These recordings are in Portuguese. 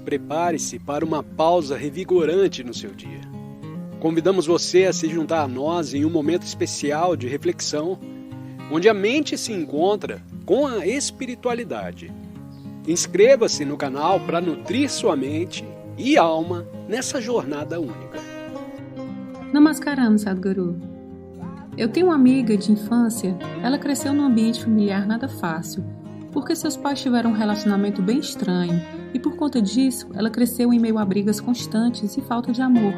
prepare-se para uma pausa revigorante no seu dia. Convidamos você a se juntar a nós em um momento especial de reflexão, onde a mente se encontra com a espiritualidade. Inscreva-se no canal para nutrir sua mente e alma nessa jornada única. Namaskaram, Sadhguru. Eu tenho uma amiga de infância, ela cresceu num ambiente familiar nada fácil, porque seus pais tiveram um relacionamento bem estranho e por conta disso ela cresceu em meio a brigas constantes e falta de amor.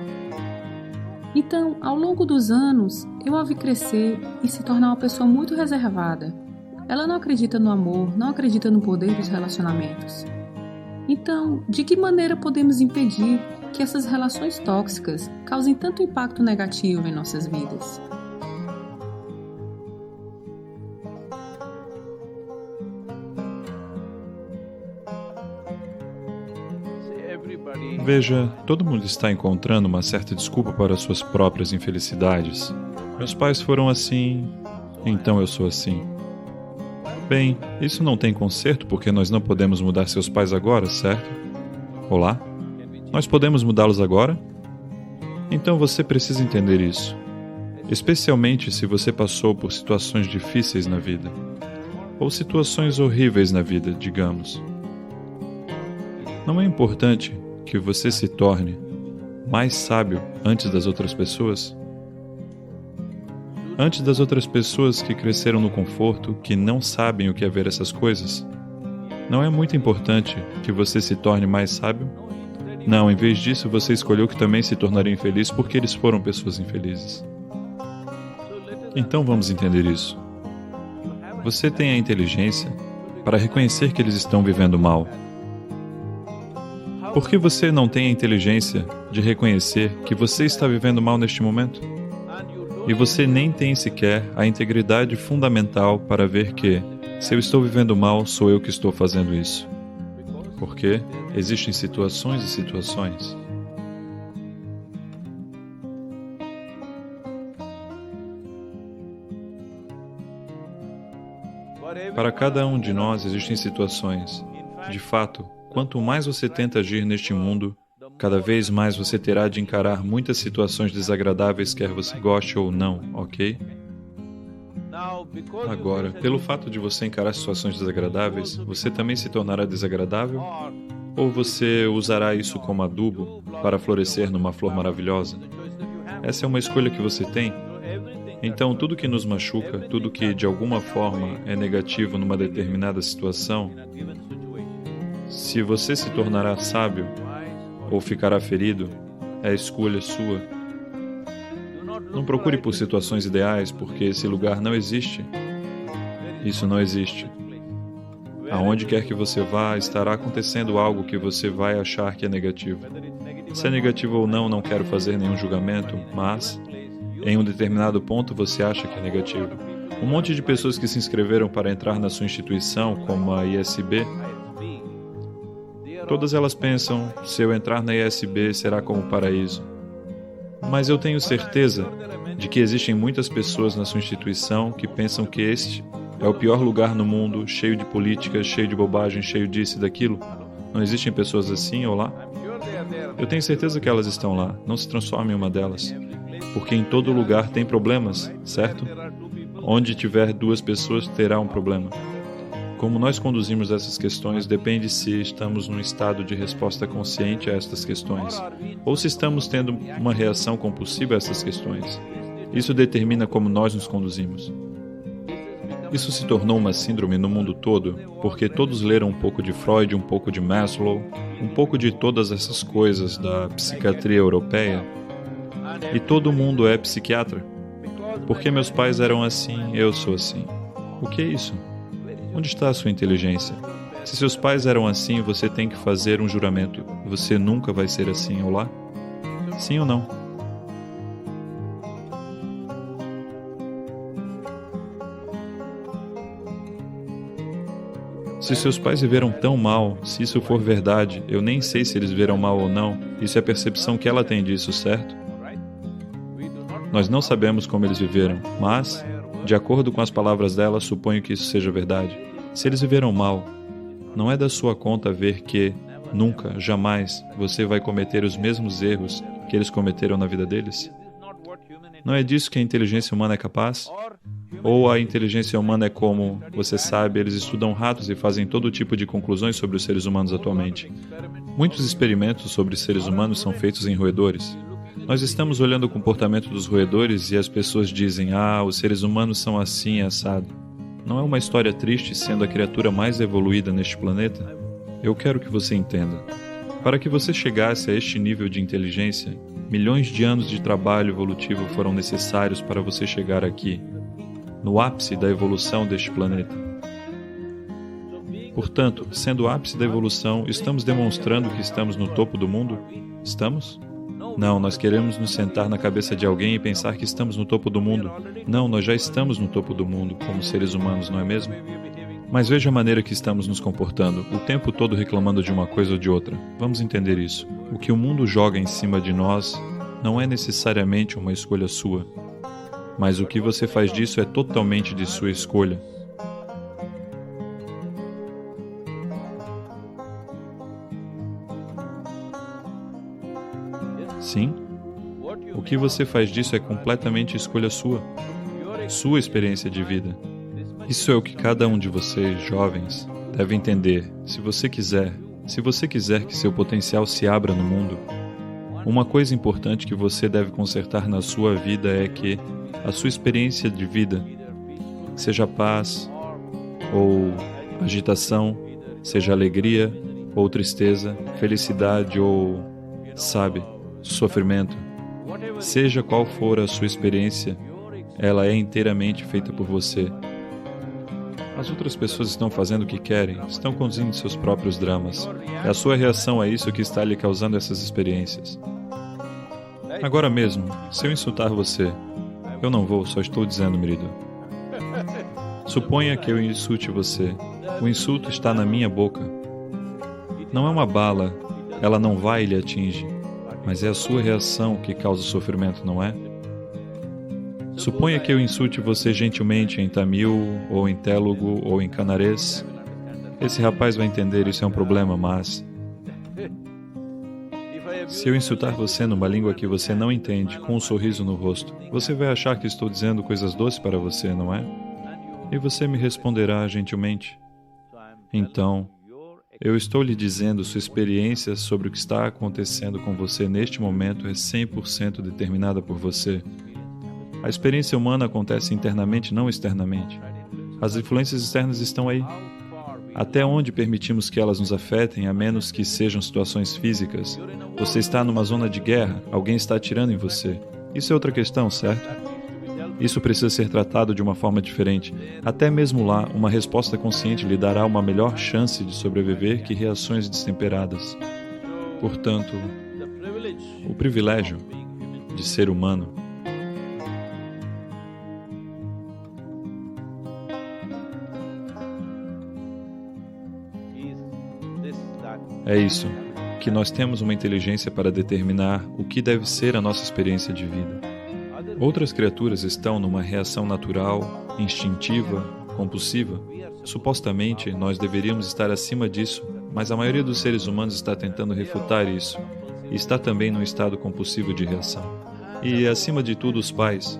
Então, ao longo dos anos, eu a vi crescer e se tornar uma pessoa muito reservada. Ela não acredita no amor, não acredita no poder dos relacionamentos. Então, de que maneira podemos impedir que essas relações tóxicas causem tanto impacto negativo em nossas vidas? Veja, todo mundo está encontrando uma certa desculpa para suas próprias infelicidades. Meus pais foram assim, então eu sou assim. Bem, isso não tem conserto porque nós não podemos mudar seus pais agora, certo? Olá? Nós podemos mudá-los agora? Então você precisa entender isso. Especialmente se você passou por situações difíceis na vida. Ou situações horríveis na vida, digamos. Não é importante que você se torne mais sábio antes das outras pessoas? Antes das outras pessoas que cresceram no conforto, que não sabem o que é ver essas coisas? Não é muito importante que você se torne mais sábio? Não, em vez disso, você escolheu que também se tornaria infeliz porque eles foram pessoas infelizes. Então vamos entender isso. Você tem a inteligência para reconhecer que eles estão vivendo mal. Por que você não tem a inteligência de reconhecer que você está vivendo mal neste momento? E você nem tem sequer a integridade fundamental para ver que, se eu estou vivendo mal, sou eu que estou fazendo isso. Porque existem situações e situações. Para cada um de nós existem situações. De fato, quanto mais você tenta agir neste mundo, cada vez mais você terá de encarar muitas situações desagradáveis, quer você goste ou não, ok? Agora, pelo fato de você encarar situações desagradáveis, você também se tornará desagradável? Ou você usará isso como adubo para florescer numa flor maravilhosa? Essa é uma escolha que você tem. Então, tudo que nos machuca, tudo que de alguma forma é negativo numa determinada situação, se você se tornará sábio ou ficará ferido, é escolha sua. Não procure por situações ideais, porque esse lugar não existe. Isso não existe. Aonde quer que você vá, estará acontecendo algo que você vai achar que é negativo. Se é negativo ou não, não quero fazer nenhum julgamento, mas, em um determinado ponto, você acha que é negativo. Um monte de pessoas que se inscreveram para entrar na sua instituição, como a ISB, todas elas pensam, se eu entrar na ISB será como o paraíso. Mas eu tenho certeza de que existem muitas pessoas na sua instituição que pensam que este é o pior lugar no mundo, cheio de políticas, cheio de bobagem, cheio disso e daquilo. Não existem pessoas assim ou lá? Eu tenho certeza que elas estão lá. Não se transforme em uma delas. Porque em todo lugar tem problemas, certo? Onde tiver duas pessoas, terá um problema. Como nós conduzimos essas questões depende se estamos num estado de resposta consciente a estas questões, ou se estamos tendo uma reação compulsiva a essas questões. Isso determina como nós nos conduzimos. Isso se tornou uma síndrome no mundo todo, porque todos leram um pouco de Freud, um pouco de Maslow, um pouco de todas essas coisas da psiquiatria europeia, e todo mundo é psiquiatra. Porque meus pais eram assim, eu sou assim. O que é isso? Onde está a sua inteligência? Se seus pais eram assim, você tem que fazer um juramento. Você nunca vai ser assim, ou lá? Sim ou não? Se seus pais viveram tão mal, se isso for verdade, eu nem sei se eles viveram mal ou não, isso é a percepção que ela tem disso, certo? Nós não sabemos como eles viveram, mas, de acordo com as palavras dela, suponho que isso seja verdade. Se eles viveram mal, não é da sua conta ver que, Nunca, jamais, você vai cometer os mesmos erros que eles cometeram na vida deles? Não é disso que a inteligência humana é capaz? Ou a inteligência humana é como, você sabe, eles estudam ratos e fazem todo tipo de conclusões sobre os seres humanos atualmente. Muitos experimentos sobre seres humanos são feitos em roedores. Nós estamos olhando o comportamento dos roedores e as pessoas dizem, os seres humanos são assim, assado. Não é uma história triste sendo a criatura mais evoluída neste planeta? Eu quero que você entenda. Para que você chegasse a este nível de inteligência, milhões de anos de trabalho evolutivo foram necessários para você chegar aqui, no ápice da evolução deste planeta. Portanto, sendo o ápice da evolução, estamos demonstrando que estamos no topo do mundo? Estamos? Não, nós queremos nos sentar na cabeça de alguém e pensar que estamos no topo do mundo. Não, nós já estamos no topo do mundo, como seres humanos, não é mesmo? Mas veja a maneira que estamos nos comportando, o tempo todo reclamando de uma coisa ou de outra. Vamos entender isso. O que o mundo joga em cima de nós não é necessariamente uma escolha sua, mas o que você faz disso é totalmente de sua escolha. Sim, o que você faz disso é completamente escolha sua, sua experiência de vida. Isso é o que cada um de vocês, jovens, deve entender. Se você quiser que seu potencial se abra no mundo, uma coisa importante que você deve consertar na sua vida é que a sua experiência de vida, seja paz ou agitação, seja alegria ou tristeza, felicidade ou, sofrimento, seja qual for a sua experiência, ela é inteiramente feita por você. As outras pessoas estão fazendo o que querem, estão conduzindo seus próprios dramas. É a sua reação a isso que está lhe causando essas experiências. Agora mesmo, se eu insultar você, eu não vou, só estou dizendo, Merido. Suponha que eu insulte você. O insulto está na minha boca. Não é uma bala, ela não vai e lhe atinge, mas é a sua reação que causa sofrimento, não é? Suponha que eu insulte você gentilmente em tamil, ou em telugu, ou em canarês. Esse rapaz vai entender, isso é um problema, mas... se eu insultar você numa língua que você não entende, com um sorriso no rosto, você vai achar que estou dizendo coisas doces para você, não é? E você me responderá gentilmente. Então, eu estou lhe dizendo, sua experiência sobre o que está acontecendo com você neste momento é 100% determinada por você. A experiência humana acontece internamente, não externamente. As influências externas estão aí. Até onde permitimos que elas nos afetem, a menos que sejam situações físicas? Você está numa zona de guerra, alguém está atirando em você. Isso é outra questão, certo? Isso precisa ser tratado de uma forma diferente. Até mesmo lá, uma resposta consciente lhe dará uma melhor chance de sobreviver que reações destemperadas. Portanto, o privilégio de ser humano é isso, que nós temos uma inteligência para determinar o que deve ser a nossa experiência de vida. Outras criaturas estão numa reação natural, instintiva, compulsiva. Supostamente, nós deveríamos estar acima disso, mas a maioria dos seres humanos está tentando refutar isso, e está também num estado compulsivo de reação. E, acima de tudo, os pais.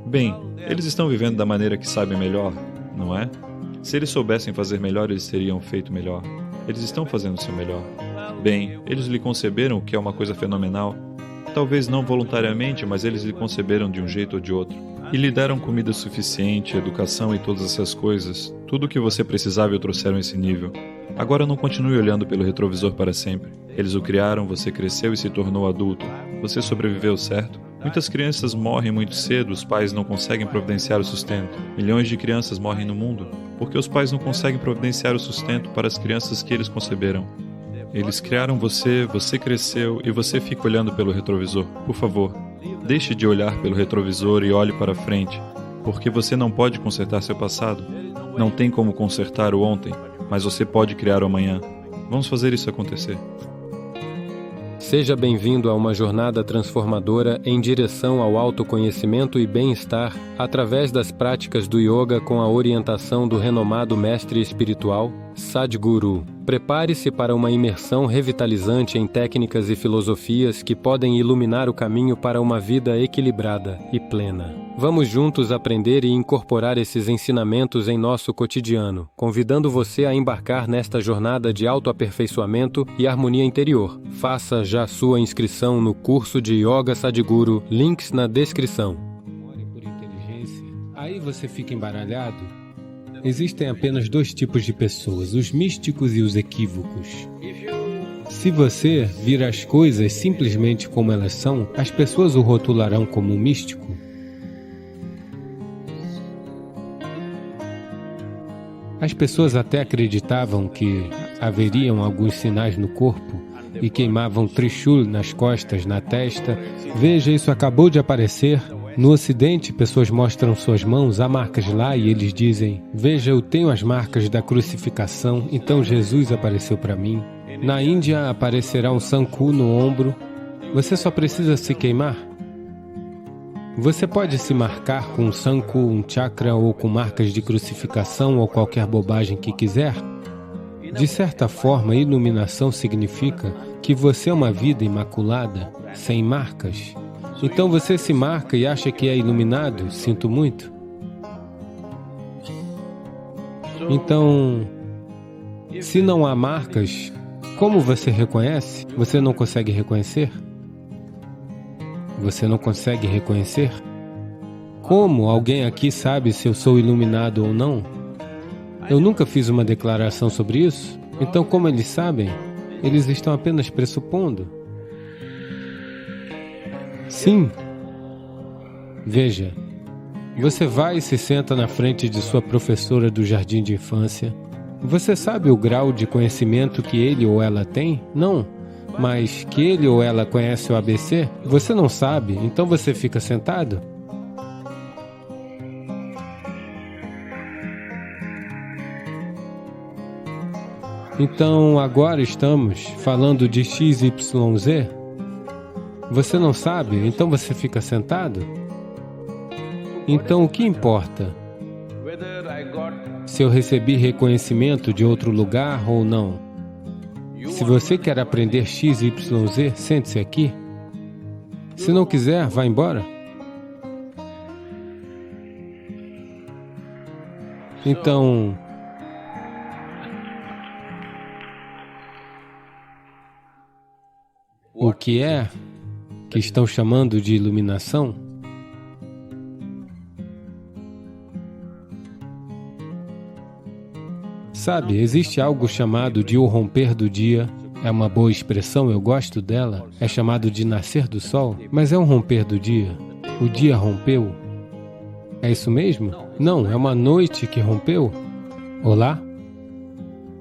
Bem, eles estão vivendo da maneira que sabem melhor, não é? Se eles soubessem fazer melhor, eles teriam feito melhor. Eles estão fazendo o seu melhor. Bem, eles lhe conceberam, o que é uma coisa fenomenal. Talvez não voluntariamente, mas eles lhe conceberam de um jeito ou de outro. E lhe deram comida suficiente, educação e todas essas coisas. Tudo o que você precisava e o trouxeram a esse nível. Agora não continue olhando pelo retrovisor para sempre. Eles o criaram, você cresceu e se tornou adulto. Você sobreviveu, certo? Muitas crianças morrem muito cedo, os pais não conseguem providenciar o sustento. Milhões de crianças morrem no mundo porque os pais não conseguem providenciar o sustento para as crianças que eles conceberam. Eles criaram você, você cresceu e você fica olhando pelo retrovisor. Por favor, deixe de olhar pelo retrovisor e olhe para frente, porque você não pode consertar seu passado. Não tem como consertar o ontem, mas você pode criar o amanhã. Vamos fazer isso acontecer. Seja bem-vindo a uma jornada transformadora em direção ao autoconhecimento e bem-estar através das práticas do yoga com a orientação do renomado mestre espiritual Sadhguru. Prepare-se para uma imersão revitalizante em técnicas e filosofias que podem iluminar o caminho para uma vida equilibrada e plena. Vamos juntos aprender e incorporar esses ensinamentos em nosso cotidiano, convidando você a embarcar nesta jornada de autoaperfeiçoamento e harmonia interior. Faça já sua inscrição no curso de Yoga Sadhguru, links na descrição. Ore por inteligência. Aí você fica embaralhado. Existem apenas dois tipos de pessoas, os místicos e os equívocos. Se você vir as coisas simplesmente como elas são, as pessoas o rotularão como um místico. As pessoas até acreditavam que haveriam alguns sinais no corpo e queimavam Trishul nas costas, na testa. Veja, isso acabou de aparecer. No Ocidente, pessoas mostram suas mãos, há marcas lá e eles dizem: veja, eu tenho as marcas da crucificação, então Jesus apareceu para mim. Na Índia aparecerá um sanku no ombro. Você só precisa se queimar. Você pode se marcar com um sanku, um chakra ou com marcas de crucificação ou qualquer bobagem que quiser. De certa forma, iluminação significa que você é uma vida imaculada, sem marcas. Então você se marca e acha que é iluminado? Sinto muito. Então, se não há marcas, como você reconhece? Você não consegue reconhecer? Você não consegue reconhecer? Como alguém aqui sabe se eu sou iluminado ou não? Eu nunca fiz uma declaração sobre isso. Então, como eles sabem? Eles estão apenas pressupondo. Sim. Veja, você vai e se senta na frente de sua professora do jardim de infância. Você sabe o grau de conhecimento que ele ou ela tem? Não. Mas que ele ou ela conhece o ABC? Você não sabe, então você fica sentado? Então, agora estamos falando de XYZ? Você não sabe, então você fica sentado? Então o que importa? Se eu recebi reconhecimento de outro lugar ou não? Se você quer aprender XYZ, sente-se aqui. Se não quiser, vá embora. Então, o que é que estão chamando de iluminação? Sabe, existe algo chamado de o romper do dia. É uma boa expressão, eu gosto dela. É chamado de nascer do sol, mas é um romper do dia. O dia rompeu. É isso mesmo? Não, é uma noite que rompeu. Olá?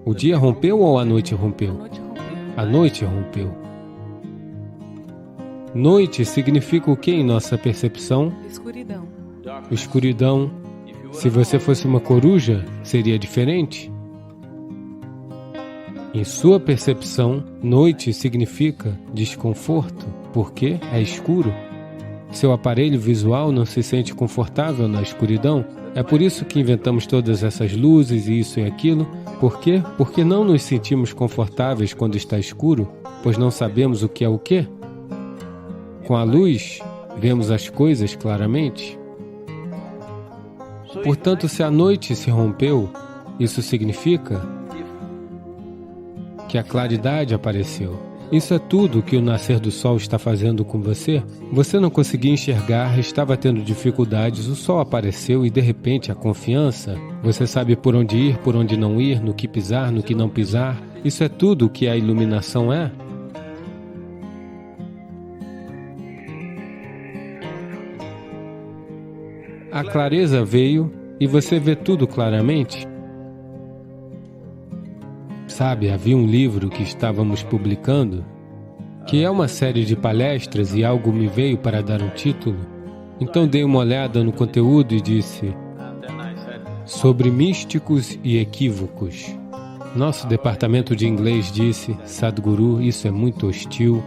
O dia rompeu ou a noite rompeu? A noite rompeu. Noite significa o que em nossa percepção? Escuridão. Escuridão. Se você fosse uma coruja, seria diferente? Em sua percepção, noite significa desconforto, porque é escuro. Seu aparelho visual não se sente confortável na escuridão. É por isso que inventamos todas essas luzes e isso e aquilo. Por quê? Porque não nos sentimos confortáveis quando está escuro, pois não sabemos o que é o quê. Com a luz, vemos as coisas claramente. Portanto, se a noite se rompeu, isso significa que a claridade apareceu. Isso é tudo que o nascer do sol está fazendo com você. Você não conseguia enxergar, estava tendo dificuldades, o sol apareceu e de repente a confiança. Você sabe por onde ir, por onde não ir, no que pisar, no que não pisar. Isso é tudo o que a iluminação é. A clareza veio e você vê tudo claramente. Sabe, havia um livro que estávamos publicando, que é uma série de palestras e algo me veio para dar um título. Então dei uma olhada no conteúdo e disse: sobre místicos e equívocos. Nosso departamento de inglês disse: Sadhguru, isso é muito hostil.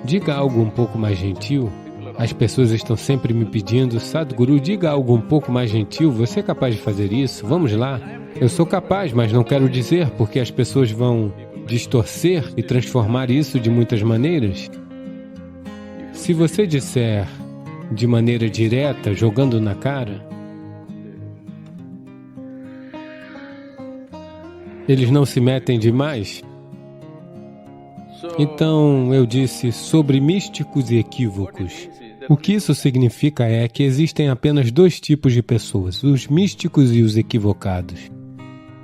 diga algo um pouco mais gentil. As pessoas estão sempre me pedindo, Sadhguru, diga algo um pouco mais gentil, você é capaz de fazer isso? Vamos lá. Eu sou capaz, mas não quero dizer, porque as pessoas vão distorcer e transformar isso de muitas maneiras. Se você disser de maneira direta, jogando na cara, eles não se metem demais. Então eu disse sobre místicos e equívocos. O que isso significa é que existem apenas dois tipos de pessoas, os místicos e os equivocados.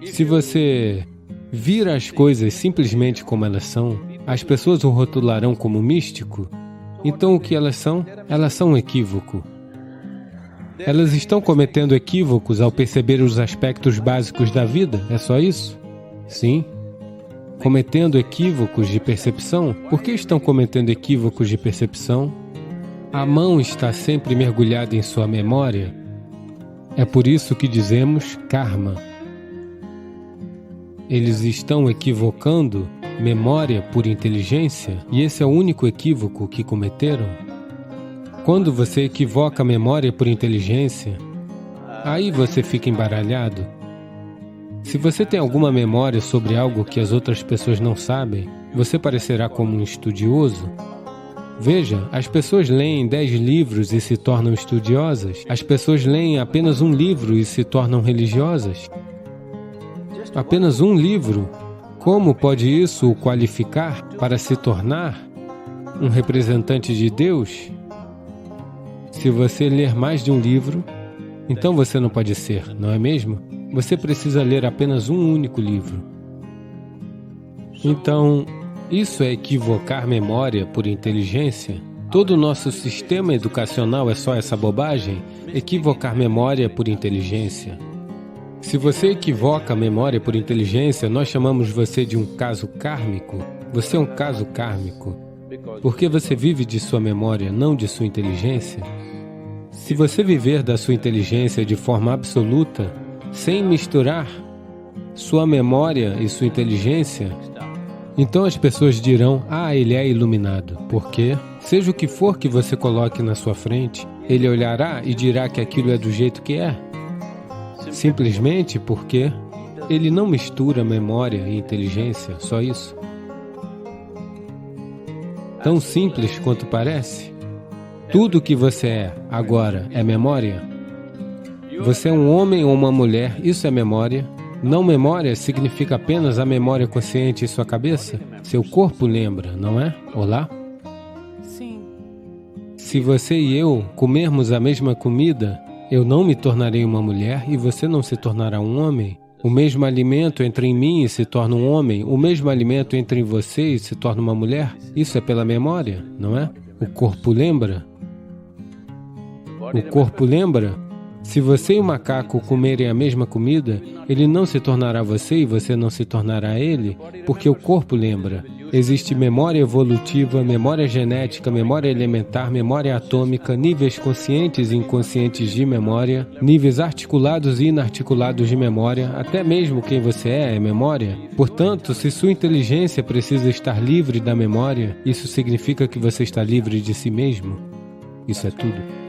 Se você vir as coisas simplesmente como elas são, as pessoas o rotularão como místico. Então o que elas são? Elas são um equívoco. Elas estão cometendo equívocos ao perceber os aspectos básicos da vida, é só isso? Sim. Cometendo equívocos de percepção? Por que estão cometendo equívocos de percepção? A mão está sempre mergulhada em sua memória. É por isso que dizemos karma. Eles estão equivocando memória por inteligência, e esse é o único equívoco que cometeram. Quando você equivoca a memória por inteligência, aí você fica embaralhado. Se você tem alguma memória sobre algo que as outras pessoas não sabem, você parecerá como um estudioso. Veja, as pessoas leem 10 livros e se tornam estudiosas. As pessoas leem apenas um livro e se tornam religiosas. Apenas um livro. Como pode isso o qualificar para se tornar um representante de Deus? Se você ler mais de um livro, então você não pode ser, não é mesmo? Você precisa ler apenas um único livro. Então, isso é equivocar memória por inteligência? Todo o nosso sistema educacional é só essa bobagem? Equivocar memória por inteligência. Se você equivoca a memória por inteligência, nós chamamos você de um caso kármico. Você é um caso kármico. Porque você vive de sua memória, não de sua inteligência. Se você viver da sua inteligência de forma absoluta, sem misturar sua memória e sua inteligência, então as pessoas dirão, ele é iluminado. Por quê? Seja o que for que você coloque na sua frente, ele olhará e dirá que aquilo é do jeito que é. Simplesmente porque ele não mistura memória e inteligência, só isso. Tão simples quanto parece. Tudo o que você é agora é memória. Você é um homem ou uma mulher, isso é memória. Não memória significa apenas a memória consciente em sua cabeça? Seu corpo lembra, não é? Olá? Sim. Se você e eu comermos a mesma comida, eu não me tornarei uma mulher e você não se tornará um homem. O mesmo alimento entra em mim e se torna um homem. O mesmo alimento entra em você e se torna uma mulher. Isso é pela memória, não é? O corpo lembra. O corpo lembra? Se você e o macaco comerem a mesma comida, ele não se tornará você e você não se tornará ele, porque o corpo lembra. Existe memória evolutiva, memória genética, memória elementar, memória atômica, níveis conscientes e inconscientes de memória, níveis articulados e inarticulados de memória, até mesmo quem você é memória. Portanto, se sua inteligência precisa estar livre da memória, isso significa que você está livre de si mesmo. Isso é tudo. –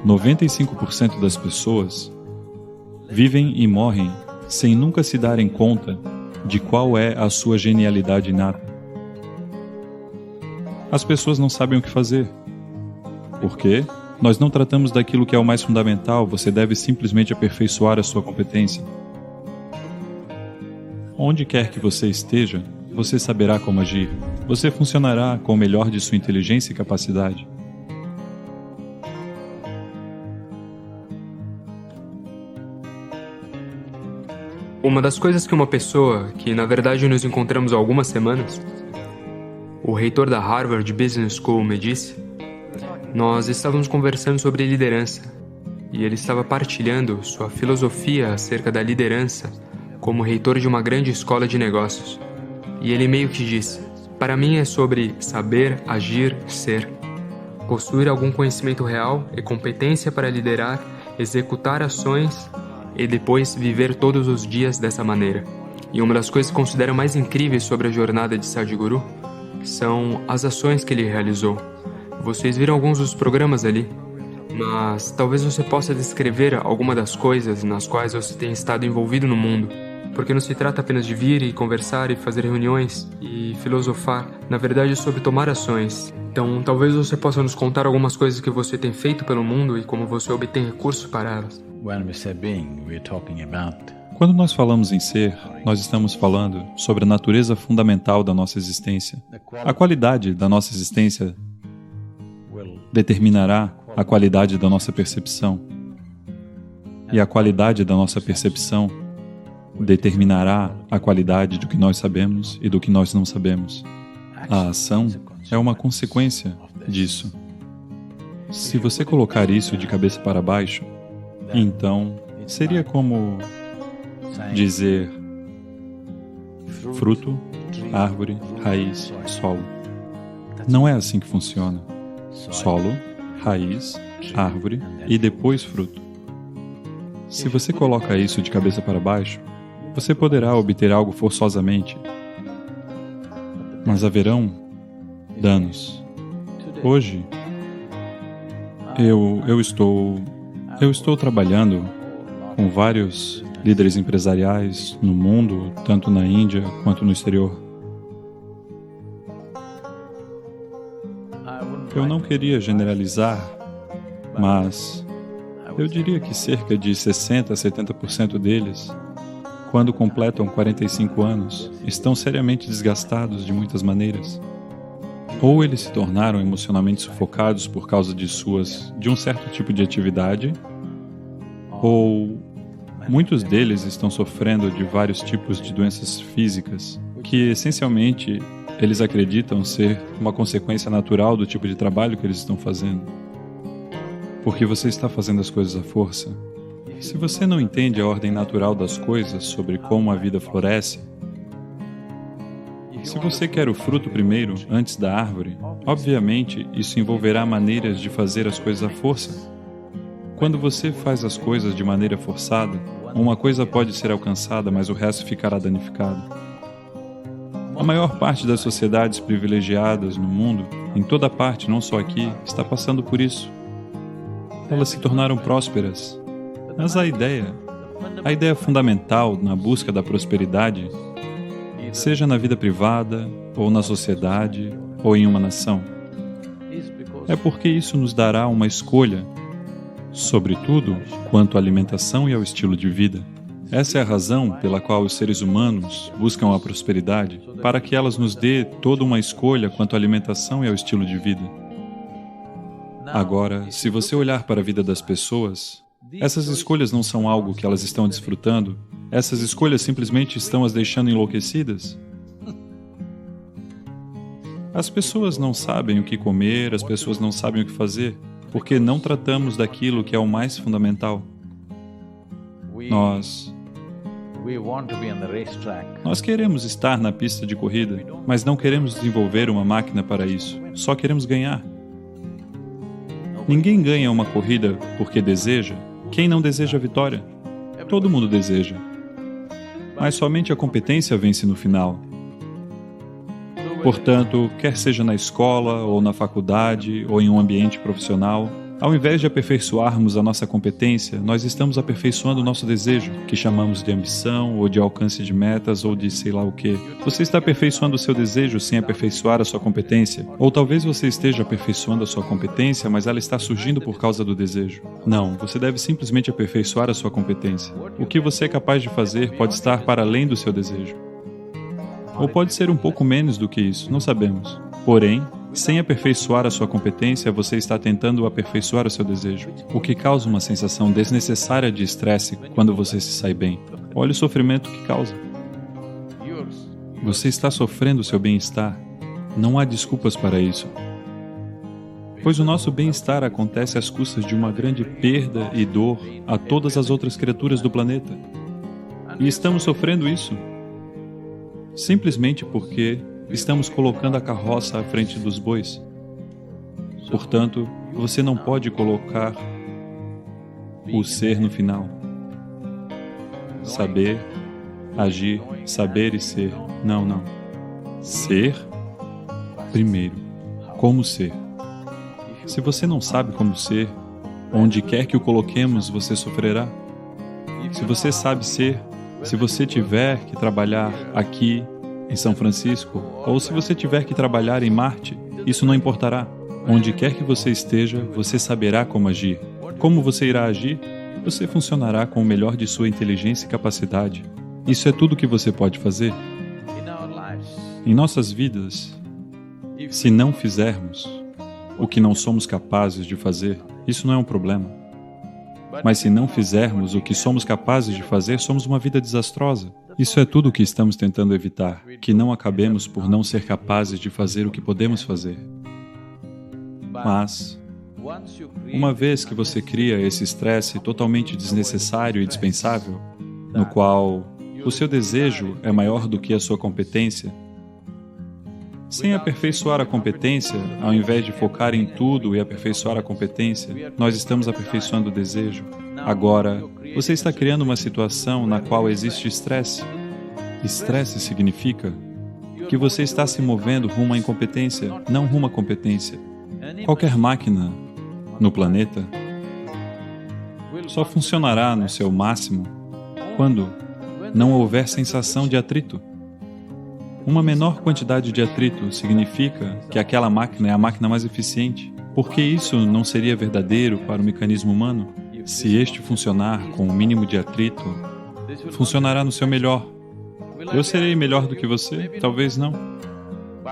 95% das pessoas vivem e morrem sem nunca se darem conta de qual é a sua genialidade inata. As pessoas não sabem o que fazer. Por quê? Nós não tratamos daquilo que é o mais fundamental, você deve simplesmente aperfeiçoar a sua competência. Onde quer que você esteja, você saberá como agir. Você funcionará com o melhor de sua inteligência e capacidade. Uma das coisas que uma pessoa, que na verdade nos encontramos há algumas semanas, o reitor da Harvard Business School me disse, nós estávamos conversando sobre liderança e ele estava partilhando sua filosofia acerca da liderança como reitor de uma grande escola de negócios. E ele meio que disse, Para mim é sobre saber, agir, ser. Possuir algum conhecimento real e competência para liderar, executar ações e depois viver todos os dias dessa maneira. E uma das coisas que considero mais incríveis sobre a jornada de Sadhguru são as ações que ele realizou. Vocês viram alguns dos programas ali, mas talvez você possa descrever alguma das coisas nas quais você tem estado envolvido no mundo. Porque não se trata apenas de vir e conversar e fazer reuniões e filosofar. Na verdade é sobre tomar ações. Então talvez você possa nos contar algumas coisas que você tem feito pelo mundo e como você obtém recursos para elas. Quando nós falamos em ser, nós estamos falando sobre a natureza fundamental da nossa existência. A qualidade da nossa existência determinará a qualidade da nossa percepção. E a qualidade da nossa percepção determinará a qualidade do que nós sabemos e do que nós não sabemos. A ação é uma consequência disso. Se você colocar isso de cabeça para baixo, então seria como dizer fruto, árvore, raiz, solo. Não é assim que funciona. Solo, raiz, árvore e depois fruto. Se você coloca isso de cabeça para baixo, você poderá obter algo forçosamente, mas haverão danos. Hoje, eu estou trabalhando com vários líderes empresariais no mundo, tanto na Índia quanto no exterior. Eu não queria generalizar, mas eu diria que cerca de 60% a 70% deles, quando completam 45 anos, estão seriamente desgastados de muitas maneiras. Ou eles se tornaram emocionalmente sufocados por causa de um certo tipo de atividade, ou muitos deles estão sofrendo de vários tipos de doenças físicas, que essencialmente eles acreditam ser uma consequência natural do tipo de trabalho que eles estão fazendo. Porque você está fazendo as coisas à força. Se você não entende a ordem natural das coisas sobre como a vida floresce, se você quer o fruto primeiro, antes da árvore, obviamente isso envolverá maneiras de fazer as coisas à força. Quando você faz as coisas de maneira forçada, uma coisa pode ser alcançada, mas o resto ficará danificado. A maior parte das sociedades privilegiadas no mundo, em toda parte, não só aqui, está passando por isso. Elas se tornaram prósperas. Mas a ideia fundamental na busca da prosperidade, seja na vida privada, ou na sociedade, ou em uma nação, é porque isso nos dará uma escolha, sobretudo quanto à alimentação e ao estilo de vida. Essa é a razão pela qual os seres humanos buscam a prosperidade, para que elas nos dê toda uma escolha quanto à alimentação e ao estilo de vida. Agora, se você olhar para a vida das pessoas, essas escolhas não são algo que elas estão desfrutando, essas escolhas simplesmente estão as deixando enlouquecidas. As pessoas não sabem o que comer, as pessoas não sabem o que fazer, porque não tratamos daquilo que é o mais fundamental. Nós queremos estar na pista de corrida, mas não queremos desenvolver uma máquina para isso. Só queremos ganhar. Ninguém ganha uma corrida porque deseja. Quem não deseja a vitória? Todo mundo deseja. Mas somente a competência vence no final. Portanto, quer seja na escola, ou na faculdade, ou em um ambiente profissional, ao invés de aperfeiçoarmos a nossa competência, nós estamos aperfeiçoando o nosso desejo, que chamamos de ambição, ou de alcance de metas, ou de sei lá o quê. Você está aperfeiçoando o seu desejo sem aperfeiçoar a sua competência? Ou talvez você esteja aperfeiçoando a sua competência, mas ela está surgindo por causa do desejo. Não, você deve simplesmente aperfeiçoar a sua competência. O que você é capaz de fazer pode estar para além do seu desejo. Ou pode ser um pouco menos do que isso, não sabemos. Porém, sem aperfeiçoar a sua competência, você está tentando aperfeiçoar o seu desejo, o que causa uma sensação desnecessária de estresse quando você se sai bem. Olha o sofrimento que causa. Você está sofrendo o seu bem-estar. Não há desculpas para isso. Pois o nosso bem-estar acontece às custas de uma grande perda e dor a todas as outras criaturas do planeta. E estamos sofrendo isso simplesmente porque estamos colocando a carroça à frente dos bois. Portanto, você não pode colocar o ser no final. Saber, agir, saber e ser. Não. Ser primeiro. Como ser? Se você não sabe como ser, onde quer que o coloquemos, você sofrerá. Se você sabe ser, se você tiver que trabalhar aqui em São Francisco, ou se você tiver que trabalhar em Marte, isso não importará. Onde quer que você esteja, você saberá como agir. Como você irá agir? Você funcionará com o melhor de sua inteligência e capacidade. Isso é tudo que você pode fazer. Em nossas vidas, se não fizermos o que não somos capazes de fazer, isso não é um problema. Mas se não fizermos o que somos capazes de fazer, somos uma vida desastrosa. Isso é tudo o que estamos tentando evitar, que não acabemos por não ser capazes de fazer o que podemos fazer. Mas, uma vez que você cria esse estresse totalmente desnecessário e dispensável, no qual o seu desejo é maior do que a sua competência, sem aperfeiçoar a competência, ao invés de focar em tudo e aperfeiçoar a competência, nós estamos aperfeiçoando o desejo. Agora, você está criando uma situação na qual existe estresse. Estresse significa que você está se movendo rumo à incompetência, não rumo à competência. Qualquer máquina no planeta só funcionará no seu máximo quando não houver sensação de atrito. Uma menor quantidade de atrito significa que aquela máquina é a máquina mais eficiente. Porque isso não seria verdadeiro para o mecanismo humano? Se este funcionar com o mínimo de atrito, funcionará no seu melhor. Eu serei melhor do que você? Talvez não.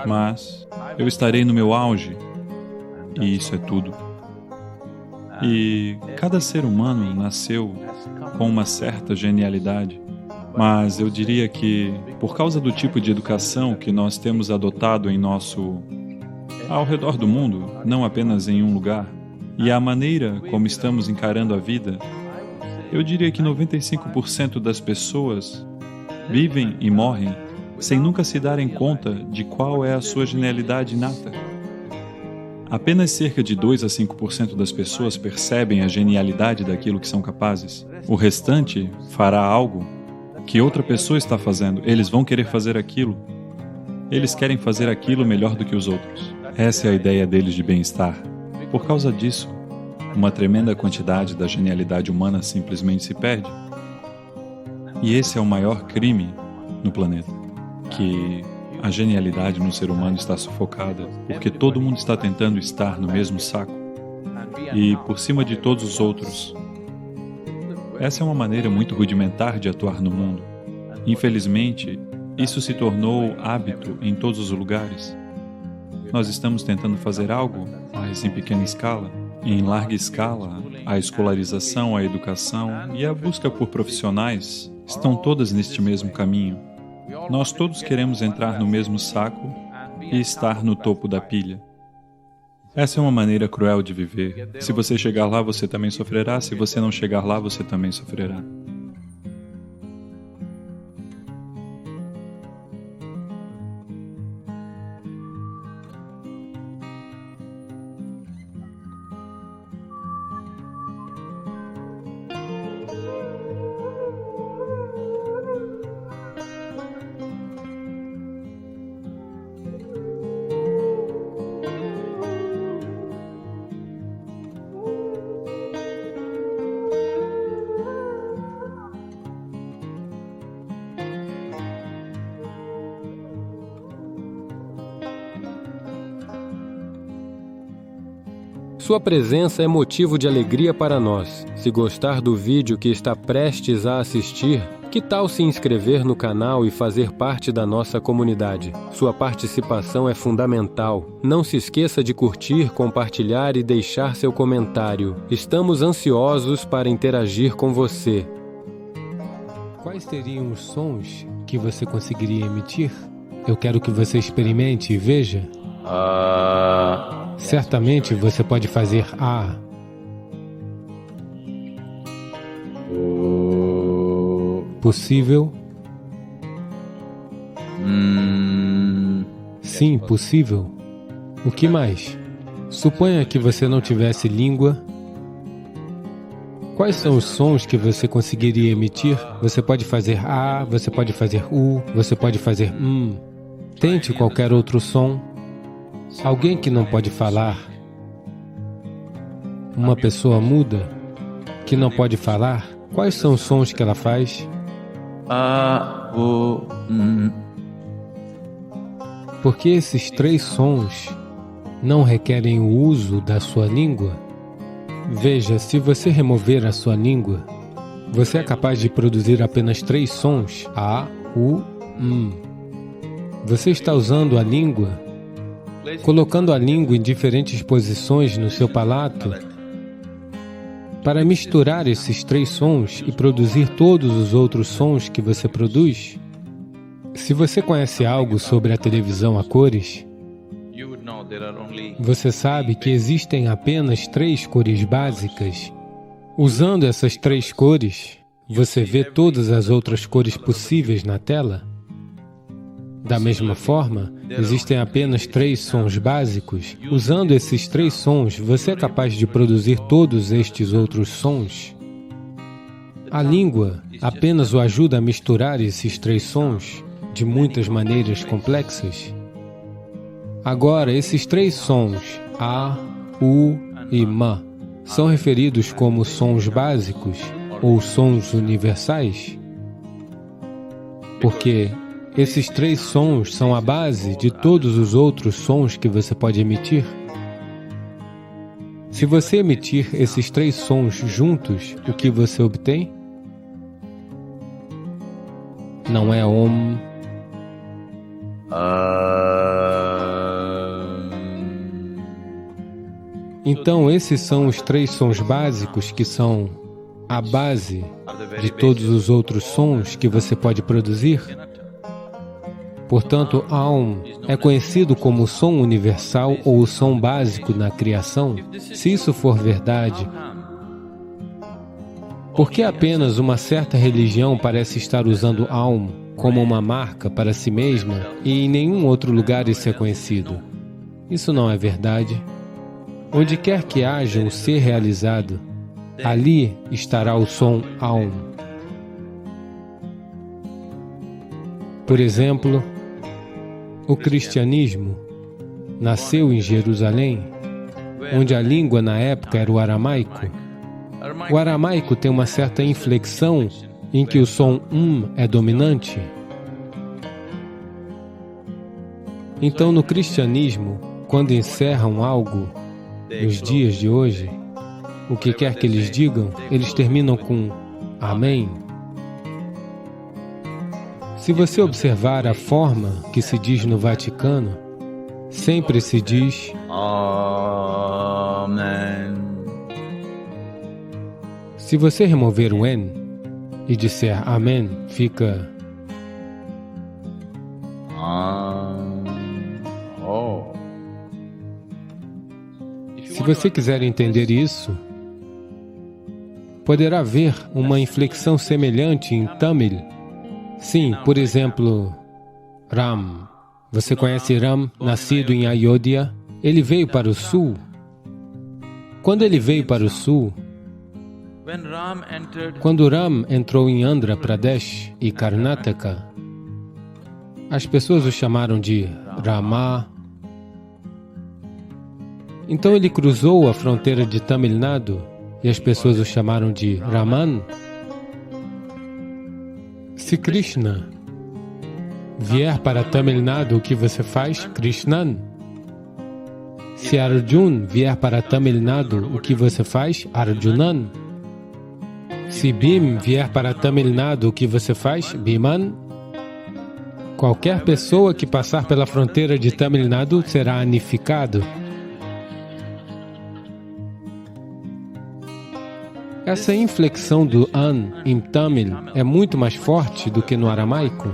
Mas eu estarei no meu auge. E isso é tudo. E cada ser humano nasceu com uma certa genialidade. Mas eu diria que, por causa do tipo de educação que nós temos adotado ao redor do mundo, não apenas em um lugar, e a maneira como estamos encarando a vida, eu diria que 95% das pessoas vivem e morrem sem nunca se darem conta de qual é a sua genialidade inata. Apenas cerca de 2 a 5% das pessoas percebem a genialidade daquilo que são capazes. O restante fará algo que outra pessoa está fazendo. Eles vão querer fazer aquilo. Eles querem fazer aquilo melhor do que os outros. Essa é a ideia deles de bem-estar. Por causa disso, uma tremenda quantidade da genialidade humana simplesmente se perde. E esse é o maior crime no planeta. Que a genialidade no ser humano está sufocada porque todo mundo está tentando estar no mesmo saco. E por cima de todos os outros. Essa é uma maneira muito rudimentar de atuar no mundo. Infelizmente, isso se tornou hábito em todos os lugares. Nós estamos tentando fazer algo, mas em pequena escala. Em larga escala, a escolarização, a educação e a busca por profissionais estão todas neste mesmo caminho. Nós todos queremos entrar no mesmo saco e estar no topo da pilha. Essa é uma maneira cruel de viver. Se você chegar lá, você também sofrerá. Se você não chegar lá, você também sofrerá. Sua presença é motivo de alegria para nós. Se gostar do vídeo que está prestes a assistir, que tal se inscrever no canal e fazer parte da nossa comunidade? Sua participação é fundamental. Não se esqueça de curtir, compartilhar e deixar seu comentário. Estamos ansiosos para interagir com você. Quais seriam os sons que você conseguiria emitir? Eu quero que você experimente e veja. Certamente você pode fazer A. Possível. Sim, possível. O que mais? Suponha que você não tivesse língua. Quais são os sons que você conseguiria emitir? Você pode fazer A, você pode fazer U, você pode fazer Tente qualquer outro som. Alguém que não pode falar. Uma pessoa muda, que não pode falar. Quais são os sons que ela faz? A, U, Porque esses 3 sons não requerem o uso da sua língua. Veja, se você remover a sua língua, você é capaz de produzir apenas 3 sons, A, U, Você está usando a língua, colocando a língua em diferentes posições no seu palato, para misturar esses 3 sons e produzir todos os outros sons que você produz. Se você conhece algo sobre a televisão a cores, você sabe que existem apenas 3 cores básicas. Usando essas 3 cores, você vê todas as outras cores possíveis na tela. Da mesma forma, existem apenas 3 sons básicos. Usando esses 3 sons, você é capaz de produzir todos estes outros sons. A língua apenas o ajuda a misturar esses 3 sons de muitas maneiras complexas. Agora, esses 3 sons, A, U e Ma, são referidos como sons básicos ou sons universais, porque esses 3 sons são a base de todos os outros sons que você pode emitir. Se você emitir esses 3 sons juntos, o que você obtém? Não é Om. Então, esses são os 3 sons básicos que são a base de todos os outros sons que você pode produzir. Portanto, Aum é conhecido como o som universal ou o som básico na criação. Se isso for verdade, por que apenas uma certa religião parece estar usando Aum como uma marca para si mesma e em nenhum outro lugar isso é conhecido? Isso não é verdade. Onde quer que haja um ser realizado, ali estará o som Aum. Por exemplo, o cristianismo nasceu em Jerusalém, onde a língua na época era o aramaico. O aramaico tem uma certa inflexão em que o som é dominante. Então, no cristianismo, quando encerram algo, nos dias de hoje, o que quer que eles digam, eles terminam com Amém. Se você observar a forma que se diz no Vaticano, sempre se diz Amém. Se você remover o N e disser Amém, fica Se você quiser entender isso, poderá ver uma inflexão semelhante em Tamil. Sim, por exemplo, Ram. Você conhece Ram, nascido em Ayodhya? Ele veio para o sul. Quando ele veio para o sul, quando Ram entrou em Andhra Pradesh e Karnataka, as pessoas o chamaram de Rama. Então ele cruzou a fronteira de Tamil Nadu e as pessoas o chamaram de Raman. Se Krishna vier para Tamil Nadu, o que você faz? Krishnan. Se Arjun vier para Tamil Nadu, o que você faz? Arjunan. Se Bhim vier para Tamil Nadu, o que você faz? Bhiman. Qualquer pessoa que passar pela fronteira de Tamil Nadu será anificado. Essa inflexão do an em Tamil é muito mais forte do que no aramaico.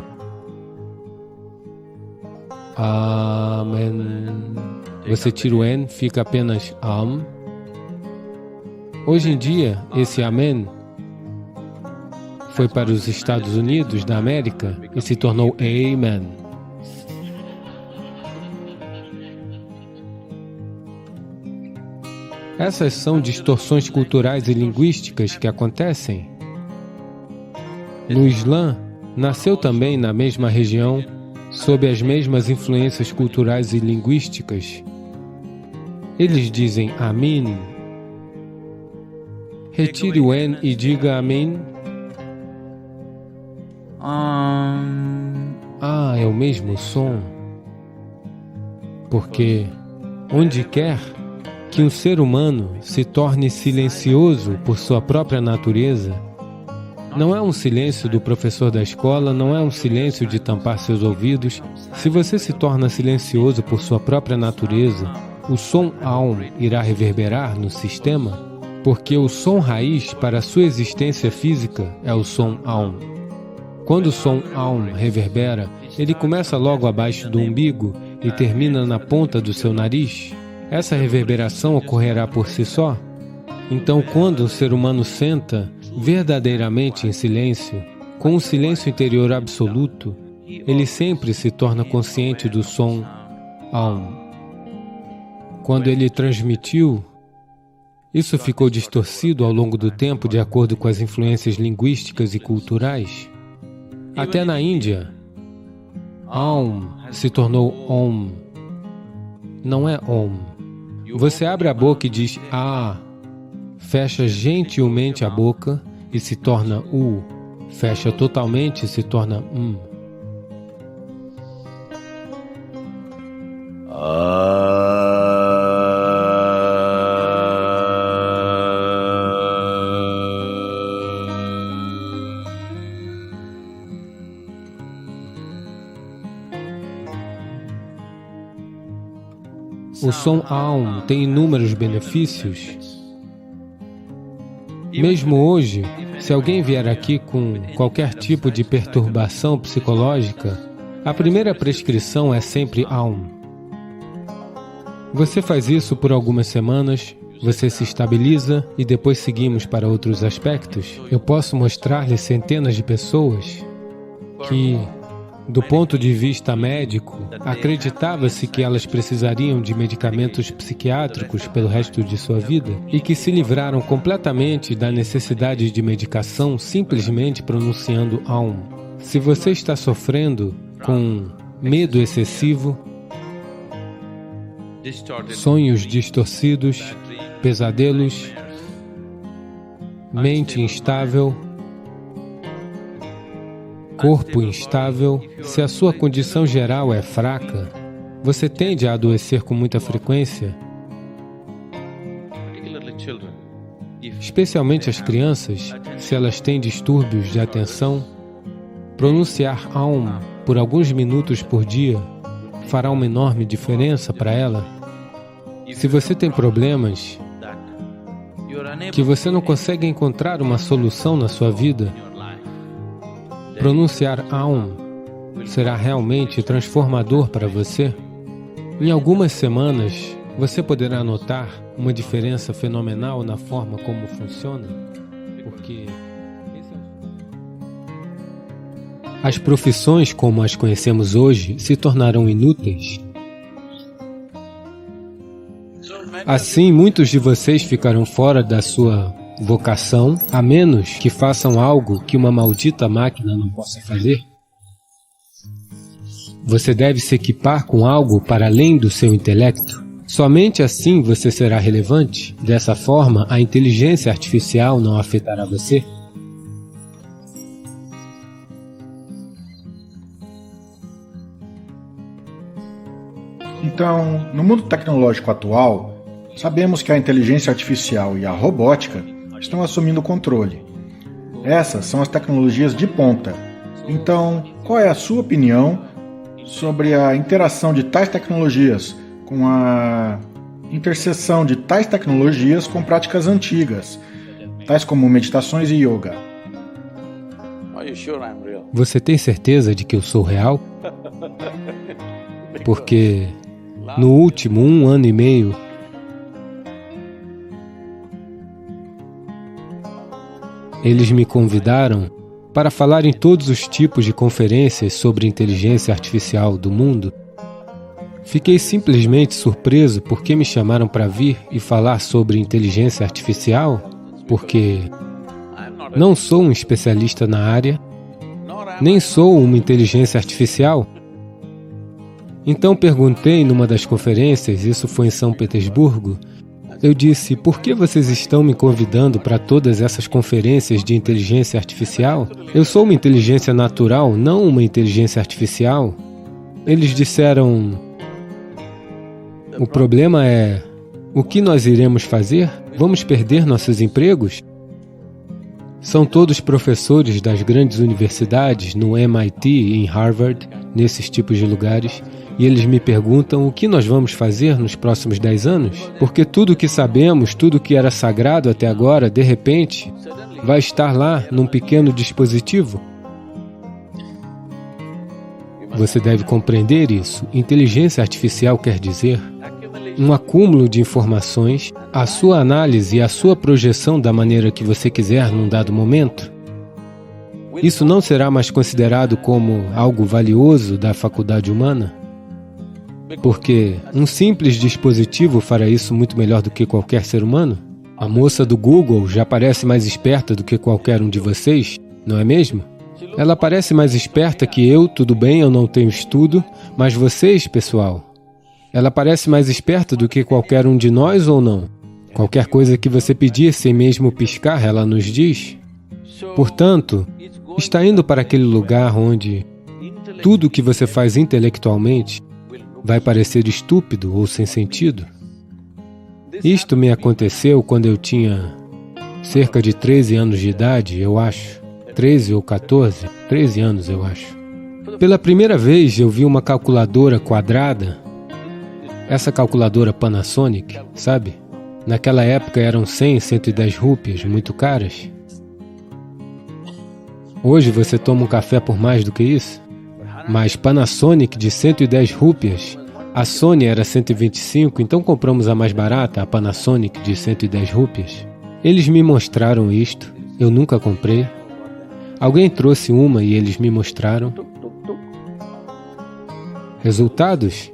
Amen. Você tira o N, fica apenas Am. Hoje em dia, esse Amen foi para os Estados Unidos da América e se tornou Amen. Essas são distorções culturais e linguísticas que acontecem. No Islã, nasceu também na mesma região, sob as mesmas influências culturais e linguísticas. Eles dizem Amin. Retire o N e diga Amin. Ah, é o mesmo som. Porque, onde quer que um ser humano se torne silencioso por sua própria natureza, não é um silêncio do professor da escola, não é um silêncio de tampar seus ouvidos. Se você se torna silencioso por sua própria natureza, o som Aum irá reverberar no sistema, porque o som raiz para a sua existência física é o som Aum. Quando o som Aum reverbera, ele começa logo abaixo do umbigo e termina na ponta do seu nariz. Essa reverberação ocorrerá por si só. Então, quando um ser humano senta verdadeiramente em silêncio, com um silêncio interior absoluto, ele sempre se torna consciente do som Aum. Quando ele transmitiu, isso ficou distorcido ao longo do tempo de acordo com as influências linguísticas e culturais. Até na Índia, Aum se tornou Om. Não é Om. Você abre a boca e diz Ah. Fecha gentilmente a boca e se torna U. Fecha totalmente e se torna O som Aum tem inúmeros benefícios. Mesmo hoje, se alguém vier aqui com qualquer tipo de perturbação psicológica, a primeira prescrição é sempre Aum. Você faz isso por algumas semanas, você se estabiliza e depois seguimos para outros aspectos. Eu posso mostrar-lhe centenas de pessoas que, do ponto de vista médico, acreditava-se que elas precisariam de medicamentos psiquiátricos pelo resto de sua vida e que se livraram completamente da necessidade de medicação simplesmente pronunciando Aum. Se você está sofrendo com medo excessivo, sonhos distorcidos, pesadelos, mente instável, corpo instável, se a sua condição geral é fraca, você tende a adoecer com muita frequência. Especialmente as crianças, se elas têm distúrbios de atenção, pronunciar Aum por alguns minutos por dia fará uma enorme diferença para ela. Se você tem problemas que você não consegue encontrar uma solução na sua vida, pronunciar Aum será realmente transformador para você. Em algumas semanas, você poderá notar uma diferença fenomenal na forma como funciona, porque as profissões como as conhecemos hoje se tornarão inúteis. Assim, muitos de vocês ficarão fora da sua vocação, a menos que façam algo que uma maldita máquina não possa fazer. Você deve se equipar com algo para além do seu intelecto. Somente assim você será relevante. Dessa forma, a inteligência artificial não afetará você. Então, no mundo tecnológico atual, sabemos que a inteligência artificial e a robótica estão assumindo o controle. Essas são as tecnologias de ponta. Então, qual é a sua opinião sobre a interação de tais tecnologias com a interseção de tais tecnologias com práticas antigas, tais como meditações e yoga? Você tem certeza de que eu sou real? Porque no último 1 ano e meio, eles me convidaram para falar em todos os tipos de conferências sobre inteligência artificial do mundo. Fiquei simplesmente surpreso porque me chamaram para vir e falar sobre inteligência artificial, porque não sou um especialista na área, nem sou uma inteligência artificial. Então perguntei numa das conferências, isso foi em São Petersburgo, eu disse, por que vocês estão me convidando para todas essas conferências de inteligência artificial? Eu sou uma inteligência natural, não uma inteligência artificial. Eles disseram, o problema é, o que nós iremos fazer? Vamos perder nossos empregos? São todos professores das grandes universidades, no MIT e em Harvard, nesses tipos de lugares, e eles me perguntam o que nós vamos fazer nos próximos 10 anos? Porque tudo o que sabemos, tudo o que era sagrado até agora, de repente, vai estar lá num pequeno dispositivo. Você deve compreender isso. Inteligência artificial quer dizer um acúmulo de informações, a sua análise e a sua projeção da maneira que você quiser num dado momento. Isso não será mais considerado como algo valioso da faculdade humana? Porque um simples dispositivo fará isso muito melhor do que qualquer ser humano? A moça do Google já parece mais esperta do que qualquer um de vocês, não é mesmo? Ela parece mais esperta que eu, tudo bem, eu não tenho estudo, mas vocês, pessoal, ela parece mais esperta do que qualquer um de nós ou não? Qualquer coisa que você pedir sem mesmo piscar, ela nos diz. Portanto, está indo para aquele lugar onde tudo que você faz intelectualmente vai parecer estúpido ou sem sentido. Isto me aconteceu quando eu tinha cerca de 13 anos de idade, eu acho. 13 ou 14, 13 anos, eu acho. Pela primeira vez eu vi uma calculadora quadrada, essa calculadora Panasonic, sabe? Naquela época eram 100, 110 rúpias, muito caras. Hoje você toma um café por mais do que isso? Mas Panasonic de 110 rúpias, a Sony era 125, então compramos a mais barata, a Panasonic de 110 rúpias. Eles me mostraram isto, eu nunca comprei. Alguém trouxe uma e eles me mostraram. Resultados?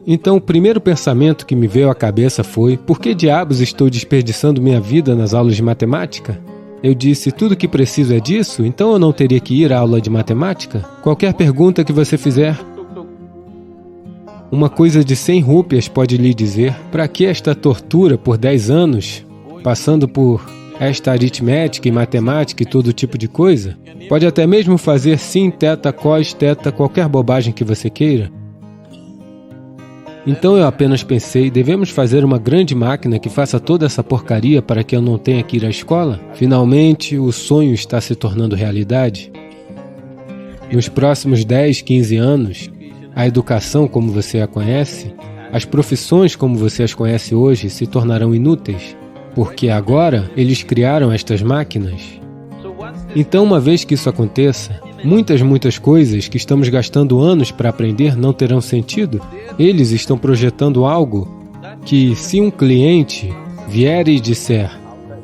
Então o primeiro pensamento que me veio à cabeça foi, por que diabos estou desperdiçando minha vida nas aulas de matemática? Eu disse, tudo que preciso é disso, então eu não teria que ir à aula de matemática? Qualquer pergunta que você fizer, uma coisa de 100 rúpias pode lhe dizer, para que esta tortura por 10 anos, passando por esta aritmética e matemática e todo tipo de coisa? Pode até mesmo fazer sin, teta, cos, teta, qualquer bobagem que você queira. Então eu apenas pensei, devemos fazer uma grande máquina que faça toda essa porcaria para que eu não tenha que ir à escola? Finalmente, o sonho está se tornando realidade. Nos próximos 10, 15 anos, a educação como você a conhece, as profissões como você as conhece hoje se tornarão inúteis, porque agora eles criaram estas máquinas. Então, uma vez que isso aconteça, muitas coisas que estamos gastando anos para aprender não terão sentido. Eles estão projetando algo que, se um cliente vier e disser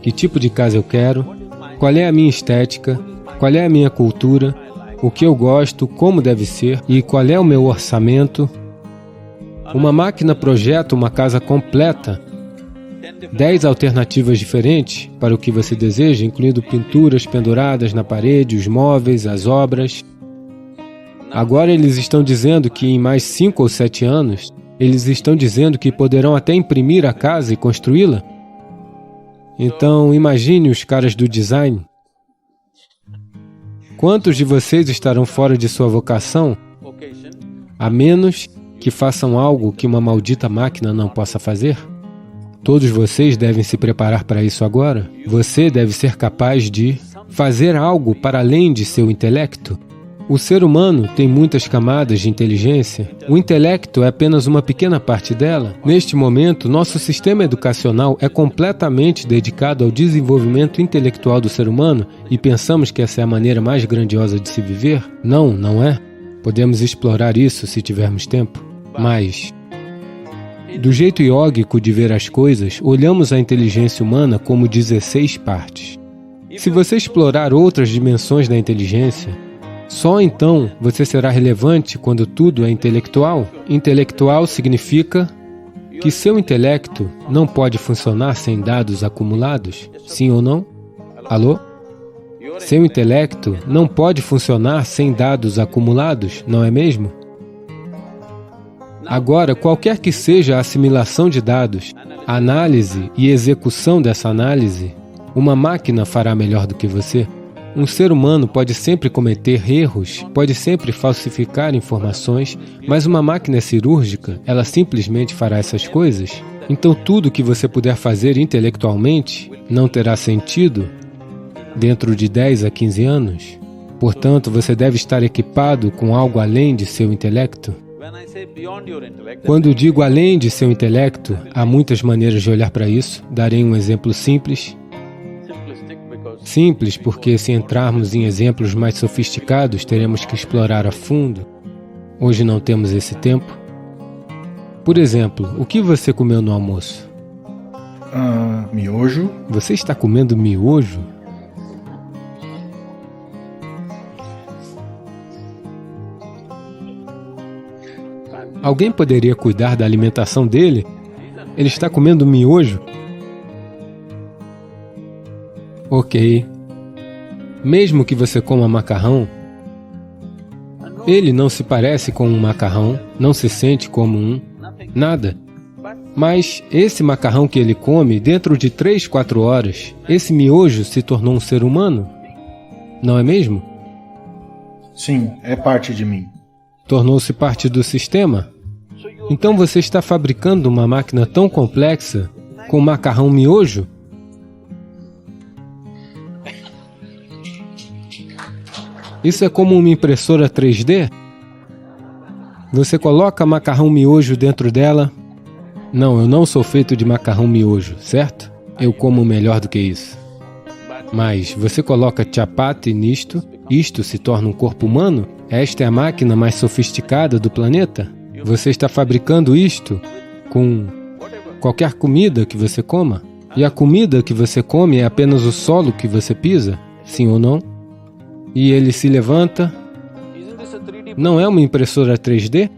que tipo de casa eu quero, qual é a minha estética, qual é a minha cultura, o que eu gosto, como deve ser e qual é o meu orçamento, uma máquina projeta uma casa completa, 10 alternativas diferentes para o que você deseja, incluindo pinturas penduradas na parede, os móveis, as obras. Agora eles estão dizendo que em mais 5 ou 7 anos, eles estão dizendo que poderão até imprimir a casa e construí-la. Então, imagine os caras do design. Quantos de vocês estarão fora de sua vocação, a menos que façam algo que uma maldita máquina não possa fazer? Todos vocês devem se preparar para isso agora. Você deve ser capaz de fazer algo para além de seu intelecto. O ser humano tem muitas camadas de inteligência. O intelecto é apenas uma pequena parte dela. Neste momento, nosso sistema educacional é completamente dedicado ao desenvolvimento intelectual do ser humano e pensamos que essa é a maneira mais grandiosa de se viver? Não, não é? Podemos explorar isso se tivermos tempo. Mas, do jeito iógico de ver as coisas, olhamos a inteligência humana como 16 partes. Se você explorar outras dimensões da inteligência, Só então você será relevante quando tudo é intelectual? Intelectual significa que seu intelecto não pode funcionar sem dados acumulados? Sim ou não? Alô? Seu intelecto não pode funcionar sem dados acumulados, não é mesmo? Agora, qualquer que seja a assimilação de dados, a análise e execução dessa análise, uma máquina fará melhor do que você. Um ser humano pode sempre cometer erros, pode sempre falsificar informações, mas uma máquina cirúrgica, ela simplesmente fará essas coisas? Então tudo que você puder fazer intelectualmente não terá sentido dentro de 10 a 15 anos? Portanto, você deve estar equipado com algo além de seu intelecto. Quando digo além de seu intelecto, há muitas maneiras de olhar para isso. Darei um exemplo simples. Simples porque se entrarmos em exemplos mais sofisticados, teremos que explorar a fundo. Hoje não temos esse tempo. Por exemplo, o que você comeu no almoço? Miojo. Você está comendo miojo? Alguém poderia cuidar da alimentação dele? Ele está comendo miojo? Ok. Mesmo que você coma macarrão, ele não se parece com um macarrão, não se sente como um, nada. Mas esse macarrão que ele come, dentro de 3, 4 horas, esse miojo se tornou um ser humano? Não é mesmo? Sim, é parte de mim. Tornou-se parte do sistema? Então você está fabricando uma máquina tão complexa com macarrão miojo? Isso é como uma impressora 3D? Você coloca macarrão miojo dentro dela? Não, eu não sou feito de macarrão miojo, certo? Eu como melhor do que isso. Mas você coloca chapati nisto, isto se torna um corpo humano? Esta é a máquina mais sofisticada do planeta? Você está fabricando isto com qualquer comida que você coma? E a comida que você come é apenas o solo que você pisa? Sim ou não? E ele se levanta? Não é uma impressora 3D?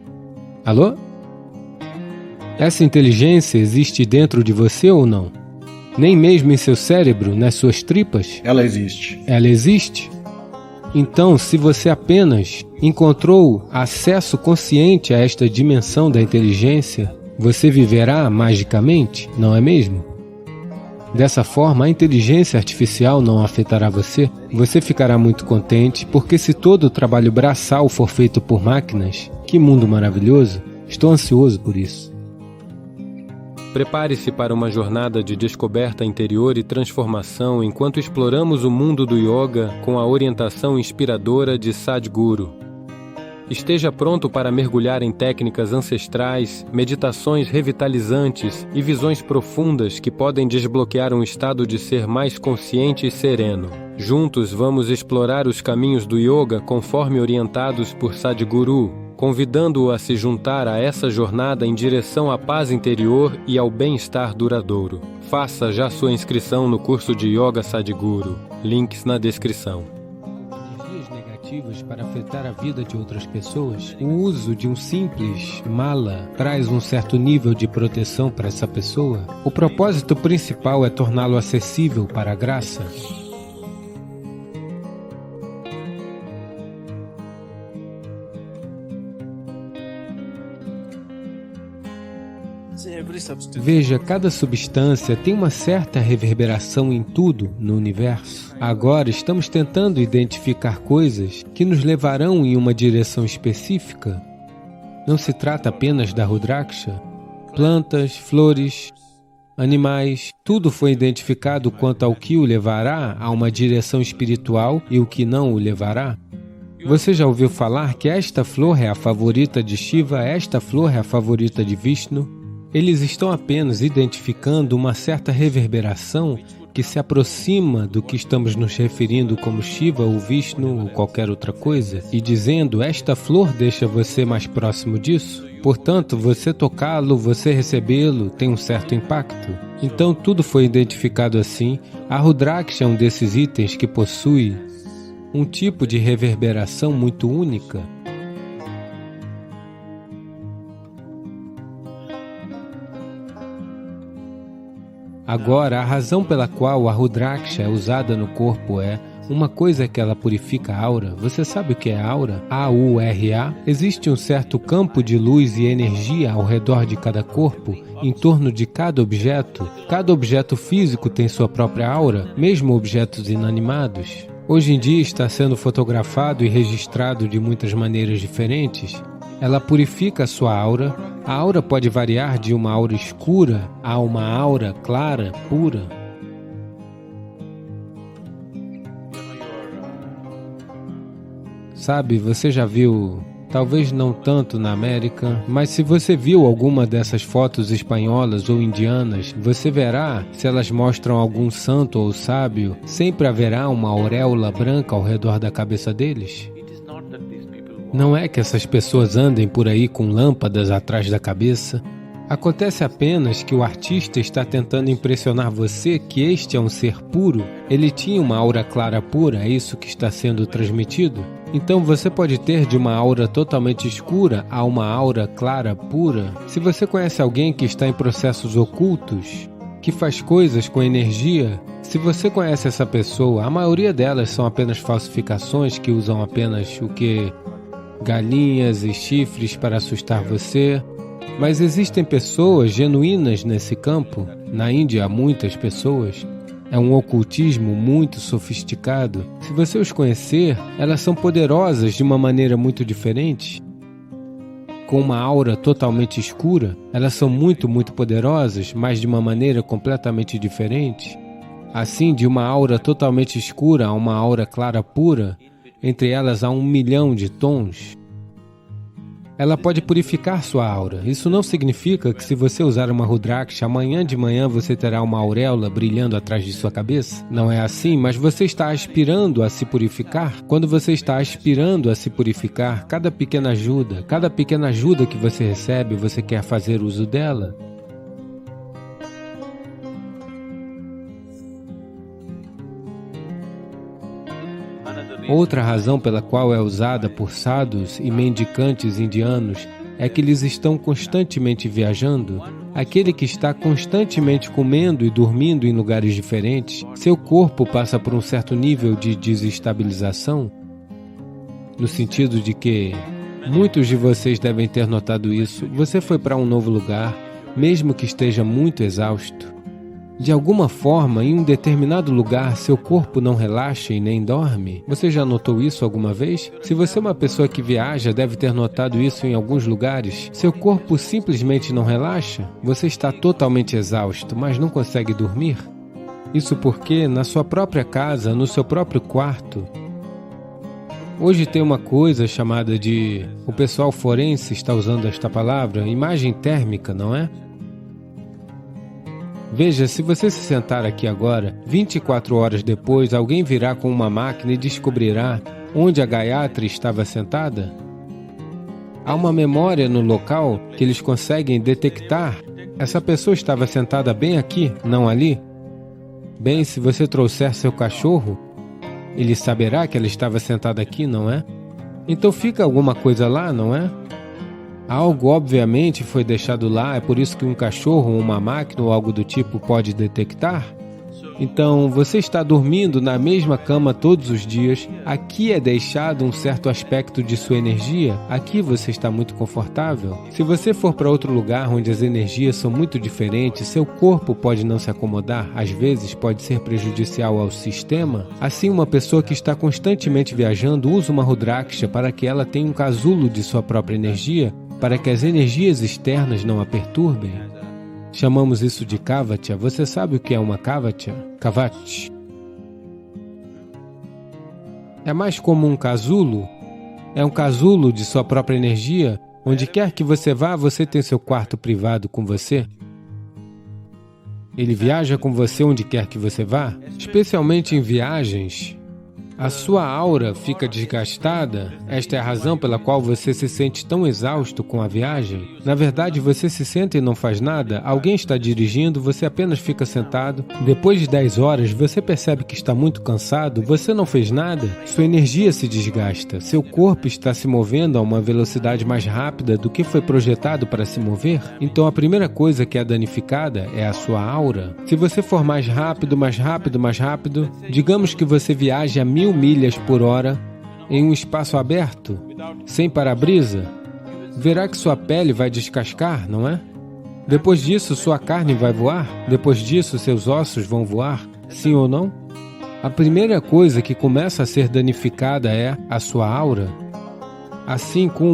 Alô? Essa inteligência existe dentro de você ou não? Nem mesmo em seu cérebro, nas suas tripas? Ela existe. Ela existe? Então, se você apenas encontrou acesso consciente a esta dimensão da inteligência, você viverá magicamente, não é mesmo? Dessa forma, a inteligência artificial não afetará você. Você ficará muito contente, porque se todo o trabalho braçal for feito por máquinas, que mundo maravilhoso! Estou ansioso por isso. Prepare-se para uma jornada de descoberta interior e transformação enquanto exploramos o mundo do yoga com a orientação inspiradora de Sadhguru. Esteja pronto para mergulhar em técnicas ancestrais, meditações revitalizantes e visões profundas que podem desbloquear um estado de ser mais consciente e sereno. Juntos vamos explorar os caminhos do yoga conforme orientados por Sadhguru, convidando-o a se juntar a essa jornada em direção à paz interior e ao bem-estar duradouro. Faça já sua inscrição no curso de Yoga Sadhguru. Links na descrição. Para afetar a vida de outras pessoas, o uso de um simples mala traz um certo nível de proteção para essa pessoa. O propósito principal é torná-lo acessível para a graça. Veja, cada substância tem uma certa reverberação em tudo no universo. Agora estamos tentando identificar coisas que nos levarão em uma direção específica. Não se trata apenas da Rudraksha. Plantas, flores, animais, tudo foi identificado quanto ao que o levará a uma direção espiritual e o que não o levará. Você já ouviu falar que esta flor é a favorita de Shiva, esta flor é a favorita de Vishnu? Eles estão apenas identificando uma certa reverberação que se aproxima do que estamos nos referindo como Shiva ou Vishnu ou qualquer outra coisa, e dizendo, esta flor deixa você mais próximo disso. Portanto, você tocá-lo, você recebê-lo, tem um certo impacto. Então, tudo foi identificado assim. A Rudraksha é um desses itens que possui um tipo de reverberação muito única. Agora, a razão pela qual a Rudraksha é usada no corpo é: uma coisa é que ela purifica a aura. Você sabe o que é aura? A-U-R-A. Existe um certo campo de luz e energia ao redor de cada corpo, em torno de cada objeto. Cada objeto físico tem sua própria aura, mesmo objetos inanimados. Hoje em dia está sendo fotografado e registrado de muitas maneiras diferentes. Ela purifica a sua aura. A aura pode variar de uma aura escura a uma aura clara, pura. Sabe, você já viu, talvez não tanto na América, mas se você viu alguma dessas fotos espanholas ou indianas, você verá, se elas mostram algum santo ou sábio, sempre haverá uma auréola branca ao redor da cabeça deles. Não é que essas pessoas andem por aí com lâmpadas atrás da cabeça. Acontece apenas que o artista está tentando impressionar você que este é um ser puro. Ele tinha uma aura clara pura, é isso que está sendo transmitido? Então você pode ter de uma aura totalmente escura a uma aura clara pura. Se você conhece alguém que está em processos ocultos, que faz coisas com energia, se você conhece essa pessoa, a maioria delas são apenas falsificações que usam apenas o que? Galinhas e chifres para assustar você. Mas existem pessoas genuínas nesse campo. Na Índia há muitas pessoas. É um ocultismo muito sofisticado. Se você os conhecer, elas são poderosas de uma maneira muito diferente. Com uma aura totalmente escura, elas são muito poderosas, mas de uma maneira completamente diferente. Assim, de uma aura totalmente escura a uma aura clara pura, entre elas há 1 milhão de tons. Ela pode purificar sua aura. Isso não significa que se você usar uma Rudraksha, amanhã de manhã você terá uma auréola brilhando atrás de sua cabeça. Não é assim, mas você está aspirando a se purificar. Quando você está aspirando a se purificar, cada pequena ajuda que você recebe, você quer fazer uso dela. Outra razão pela qual é usada por sadhus e mendicantes indianos é que eles estão constantemente viajando. Aquele que está constantemente comendo e dormindo em lugares diferentes, seu corpo passa por um certo nível de desestabilização, no sentido de que muitos de vocês devem ter notado isso. Você foi para um novo lugar, mesmo que esteja muito exausto. De alguma forma, em um determinado lugar, seu corpo não relaxa e nem dorme. Você já notou isso alguma vez? Se você é uma pessoa que viaja, deve ter notado isso em alguns lugares. Seu corpo simplesmente não relaxa. Você está totalmente exausto, mas não consegue dormir. Isso porque, na sua própria casa, no seu próprio quarto, hoje tem uma coisa chamada de... O pessoal forense está usando esta palavra, imagem térmica, não é? Veja, se você se sentar aqui agora, 24 horas depois, alguém virá com uma máquina e descobrirá onde a Gayatri estava sentada. Há uma memória no local que eles conseguem detectar. Essa pessoa estava sentada bem aqui, não ali. Bem, se você trouxer seu cachorro, ele saberá que ela estava sentada aqui, não é? Então fica alguma coisa lá, não é? Algo obviamente foi deixado lá, é por isso que um cachorro, uma máquina ou algo do tipo pode detectar. Então, você está dormindo na mesma cama todos os dias, aqui é deixado um certo aspecto de sua energia, aqui você está muito confortável. Se você for para outro lugar onde as energias são muito diferentes, seu corpo pode não se acomodar, às vezes pode ser prejudicial ao sistema. Assim, uma pessoa que está constantemente viajando usa uma Rudraksha para que ela tenha um casulo de sua própria energia, para que as energias externas não a perturbem. Chamamos isso de Kavatya. Você sabe o que é uma Kavatya? Kavat. É mais como um casulo. É um casulo de sua própria energia. Onde quer que você vá, você tem seu quarto privado com você. Ele viaja com você onde quer que você vá. Especialmente em viagens, A sua aura fica desgastada? Esta é a razão pela qual você se sente tão exausto com a viagem? Na verdade, você se senta e não faz nada, alguém está dirigindo, você apenas fica sentado. Depois de 10 horas, você percebe que está muito cansado, você não fez nada, sua energia se desgasta, seu corpo está se movendo a uma velocidade mais rápida do que foi projetado para se mover. Então a primeira coisa que é danificada é a sua aura. Se você for mais rápido, digamos que você viaje a 1000 milhas por hora em um espaço aberto, sem para-brisa, verá que sua pele vai descascar, não é? Depois disso, sua carne vai voar? Depois disso, seus ossos vão voar? Sim ou não? A primeira coisa que começa a ser danificada é a sua aura. Assim, com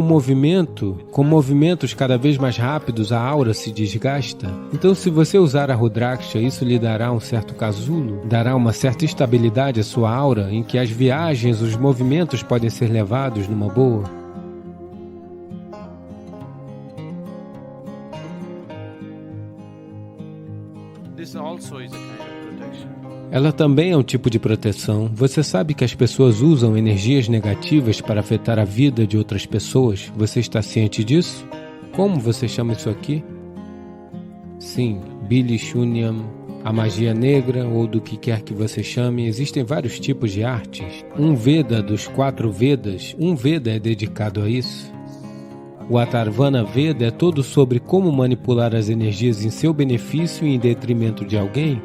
movimentos cada vez mais rápidos, a aura se desgasta. Então, se você usar a Rudraksha, isso lhe dará um certo casulo, dará uma certa estabilidade à sua aura, em que as viagens, os movimentos podem ser levados numa boa. Ela também é um tipo de proteção. Você sabe que as pessoas usam energias negativas para afetar a vida de outras pessoas? Você está ciente disso? Como você chama isso aqui? Sim, Bili Shunyam, a magia negra ou do que quer que você chame. Existem vários tipos de artes. Um Veda dos 4 Vedas, um Veda é dedicado a isso. O Atharvana Veda é todo sobre como manipular as energias em seu benefício e em detrimento de alguém.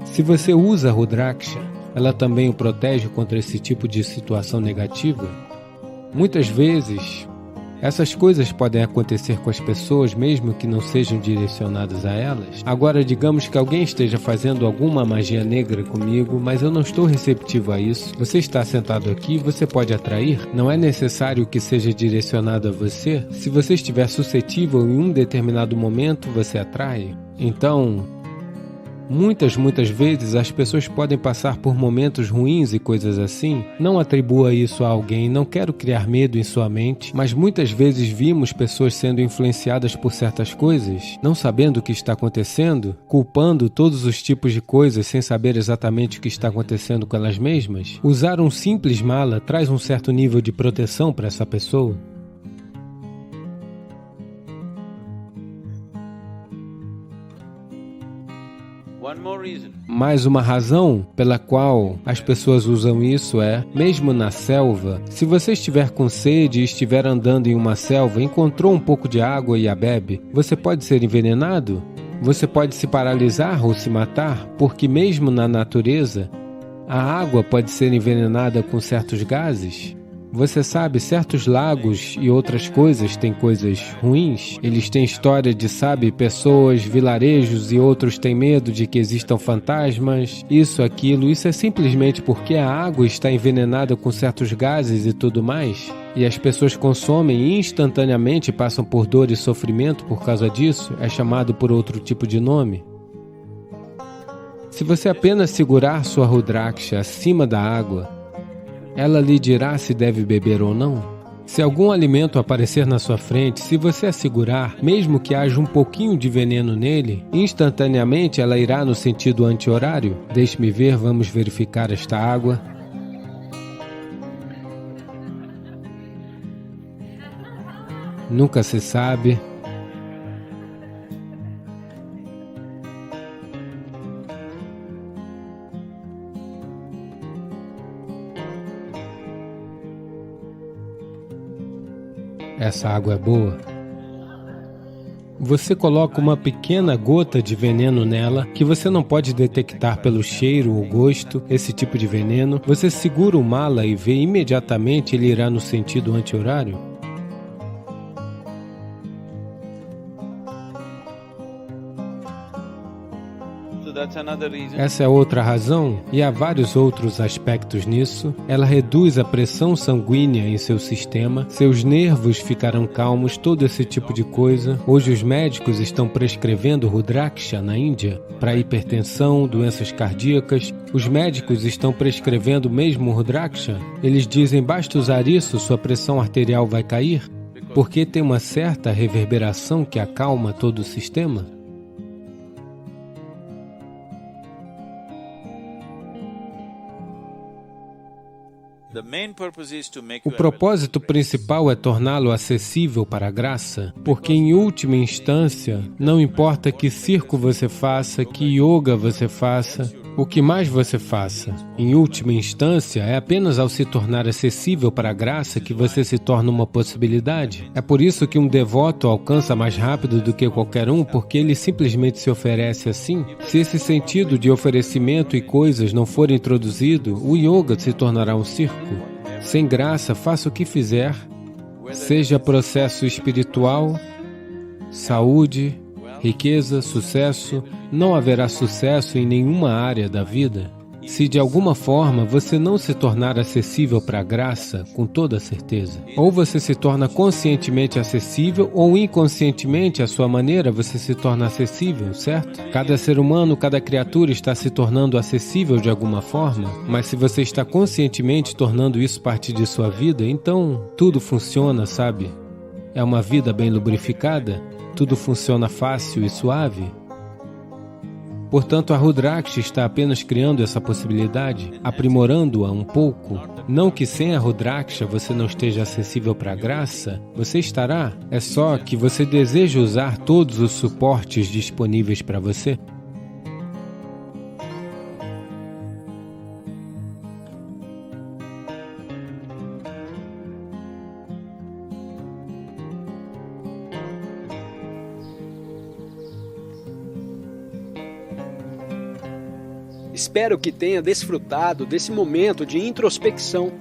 Se você usa a Rudraksha, ela também o protege contra esse tipo de situação negativa. Muitas vezes, essas coisas podem acontecer com as pessoas mesmo que não sejam direcionadas a elas. Agora, digamos que alguém esteja fazendo alguma magia negra comigo, mas eu não estou receptivo a isso. Você está sentado aqui, você pode atrair. Não é necessário que seja direcionado a você. Se você estiver suscetível em um determinado momento, você atrai. Então, muitas vezes as pessoas podem passar por momentos ruins e coisas assim. Não atribua isso a alguém, não quero criar medo em sua mente, mas muitas vezes vimos pessoas sendo influenciadas por certas coisas, não sabendo o que está acontecendo, culpando todos os tipos de coisas sem saber exatamente o que está acontecendo com elas mesmas. Usar um simples mala traz um certo nível de proteção para essa pessoa. Mais uma razão pela qual as pessoas usam isso é, mesmo na selva, se você estiver com sede e estiver andando em uma selva, encontrou um pouco de água e a bebe, você pode ser envenenado? Você pode se paralisar ou se matar, porque mesmo na natureza, a água pode ser envenenada com certos gases. Você sabe, certos lagos e outras coisas têm coisas ruins. Eles têm história de, pessoas, vilarejos e outros têm medo de que existam fantasmas, isso, aquilo. Isso é simplesmente porque a água está envenenada com certos gases e tudo mais. E as pessoas consomem e instantaneamente passam por dor e sofrimento por causa disso. É chamado por outro tipo de nome. Se você apenas segurar sua Rudraksha acima da água, ela lhe dirá se deve beber ou não. Se algum alimento aparecer na sua frente, se você a segurar, mesmo que haja um pouquinho de veneno nele, instantaneamente ela irá no sentido anti-horário. Deixe-me ver, vamos verificar esta água. Nunca se sabe. Essa água é boa. Você coloca uma pequena gota de veneno nela, que você não pode detectar pelo cheiro ou gosto, esse tipo de veneno. Você segura o mala e vê imediatamente ele irá no sentido anti-horário. Essa é outra razão, e há vários outros aspectos nisso. Ela reduz a pressão sanguínea em seu sistema, seus nervos ficarão calmos, todo esse tipo de coisa. Hoje os médicos estão prescrevendo Rudraksha na Índia para hipertensão, doenças cardíacas. Os médicos estão prescrevendo mesmo Rudraksha. Eles dizem, basta usar isso, sua pressão arterial vai cair, porque tem uma certa reverberação que acalma todo o sistema. O propósito principal é torná-lo acessível para a graça, porque em última instância, não importa que circo você faça, que yoga você faça, o que mais você faça, em última instância, é apenas ao se tornar acessível para a graça que você se torna uma possibilidade. É por isso que um devoto alcança mais rápido do que qualquer um, porque ele simplesmente se oferece assim. Se esse sentido de oferecimento e coisas não for introduzido, o yoga se tornará um circo. Sem graça, faça o que fizer, seja processo espiritual, saúde, riqueza, sucesso, não haverá sucesso em nenhuma área da vida. Se de alguma forma você não se tornar acessível para a graça, com toda certeza, ou você se torna conscientemente acessível, ou inconscientemente, à sua maneira, você se torna acessível, certo? Cada ser humano, cada criatura está se tornando acessível de alguma forma, mas se você está conscientemente tornando isso parte de sua vida, então tudo funciona, sabe? É uma vida bem lubrificada, tudo funciona fácil e suave. Portanto, a Rudraksha está apenas criando essa possibilidade, aprimorando-a um pouco. Não que sem a Rudraksha você não esteja acessível para a graça, você estará. É só que você deseja usar todos os suportes disponíveis para você. Espero que tenha desfrutado desse momento de introspecção.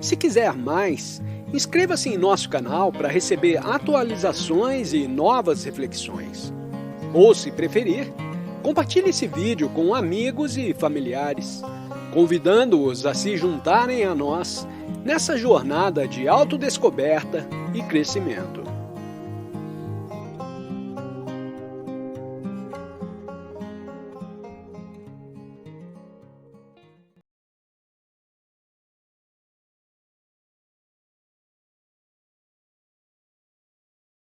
Se quiser mais, inscreva-se em nosso canal para receber atualizações e novas reflexões. Ou, se preferir, compartilhe esse vídeo com amigos e familiares, convidando-os a se juntarem a nós nessa jornada de autodescoberta e crescimento.